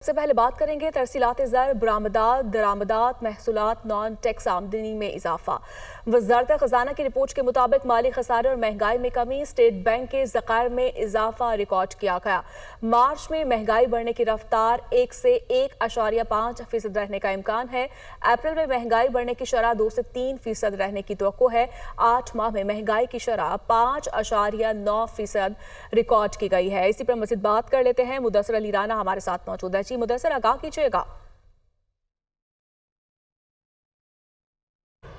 सबसे पहले बात करेंगे तरसीलात ज़र, बरामदात, दरामदात, महसूलात, नॉन टैक्स आमदनी में इजाफा। वज़ारत ख़ज़ाना की रिपोर्ट के मुताबिक माली खसारे और महंगाई में कमी, स्टेट बैंक के ज़खायर में इजाफा रिकॉर्ड किया गया। मार्च में महंगाई बढ़ने की रफ्तार 1 से 1.5% रहने का इम्कान है। अप्रैल में महंगाई बढ़ने की शरह 2 से 3% रहने की तवक्को है। 8 माह में महंगाई की शरह 5.9% रिकॉर्ड की गई है। इसी पर मज़ीद बात कर लेते हैं। मुदस्सिर अली राना हमारे साथ मौजूद है। जी मुदस्सिर, आगाह कीजिएगा।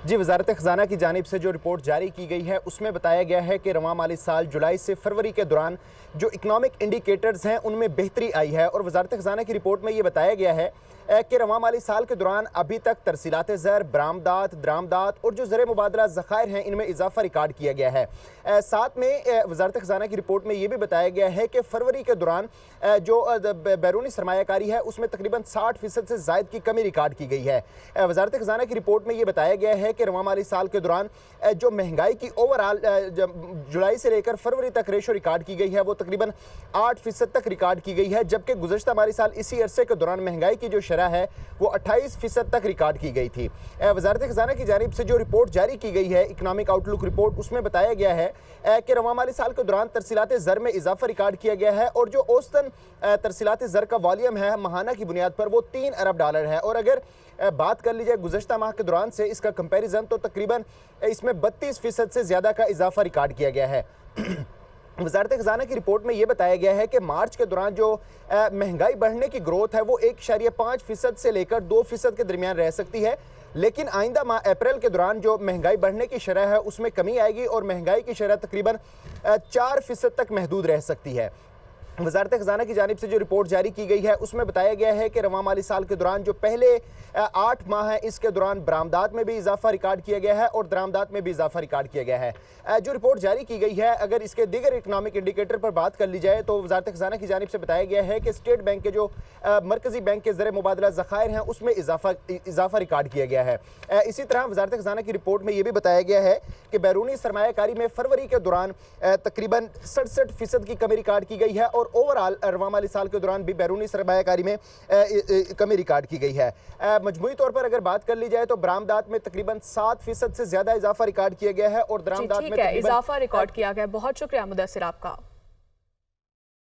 जी, वज़ारत ख़ज़ाना की जानिब से जो रिपोर्ट जारी की गई है उसमें बताया गया है कि रवां माली साल जुलाई से फरवरी के दौरान जो इकनॉमिक इंडिकेटर्स हैं उनमें बेहतरी आई है। और वज़ारत ख़ज़ाना की रिपोर्ट में ये बताया गया है कि रवां माली साल के दौरान अभी तक तरसीलात ज़र, बरामदात, दरामदात और जो ज़र मुबादला ज़खायर हैं इनमें इजाफा रिकॉर्ड किया गया है। साथ में वज़ारत ख़ज़ाना की रिपोर्ट में ये भी बताया गया है कि फरवरी के दौरान जो बैरूनी सरमायाकारी है उसमें तकरीबन 60% से ज़ायद की कमी रिकॉर्ड की गई है। वज़ारत ख़ज़ाना की रिपोर्ट में ये बताया गया है कि रवां माली साल के दौरान जो महंगाई की ओवरऑल जुलाई से लेकर फरवरी तक रेशो रिकॉर्ड की गई है वो तकरीबन 8% तक रिकॉर्ड की गई है, जबकि गुज़श्ता माली साल इसी अरसे के दौरान महंगाई की जो शरह है वो 28% तक रिकॉर्ड की गई थी। वज़ारत ख़ज़ाना की जानिब से जो रिपोर्ट जारी की गई है, इकनॉमिक आउटलुक रिपोर्ट, उसमें बताया गया है कि रवां माली साल के दौरान तरसीलात ज़र में इजाफा रिकॉर्ड किया गया है और जो औसतन तरसीलात ज़र का वॉल्यूम है माहाना की बुनियाद पर वो $3 अरब है। और अगर बात कर ली जाए गुज़श्ता माह के दौरान से इसका कंपैरिजन तो तकरीबन इसमें 32% से ज़्यादा का इजाफा रिकॉर्ड किया गया है। वज़ारत ख़ज़ाना की रिपोर्ट में यह बताया गया है कि मार्च के दौरान जो महंगाई बढ़ने की ग्रोथ है वो 1.5% से लेकर 2% के दरमियान रह सकती है, लेकिन आइंदा माह अप्रैल के दौरान जो महंगाई बढ़ने की शरह है उसमें कमी आएगी और महंगाई की शरह तकरीबन 4% तक महदूद रह सकती है। वज़ारत ख़ज़ाना की जानिब से जो रिपोर्ट जारी की गई है उसमें बताया गया है कि रवां माली साल के दौरान जो पहले 8 माह हैं इसके दौरान बरामदात में भी इजाफा रिकॉर्ड किया गया है और दरामदात में भी इजाफा रिकॉर्ड किया गया है। जो रिपोर्ट जारी की गई है, अगर इसके दीगर इकनॉमिक इंडिकेटर पर बात कर ली जाए तो वज़ारत ख़ज़ाना की जानिब से बताया गया है कि स्टेट बैंक के जो मरकज़ी बैंक के ज़र मुबादला ज़खायर हैं उसमें इजाफा रिकॉर्ड किया गया है। इसी तरह वज़ारत ख़ज़ाना की रिपोर्ट में यह भी बताया गया है कि बैरूनी सरमायाकारी में फरवरी के दौरान तकरीबन 67% की कमी रिकॉर्ड की गई है और ओवरऑल रवां माली साल के दौरान भी बैरूनी सरमायाकारी में कमी रिकॉर्ड की गई है। मजमूई तौर पर अगर बात कर ली जाए तो बरामदात में तकरीबन 7% से ज्यादा इजाफा रिकॉर्ड किया गया है और दरामदात में इजाफा रिकॉर्ड किया गया। बहुत शुक्रिया मुदस्सिर आपका।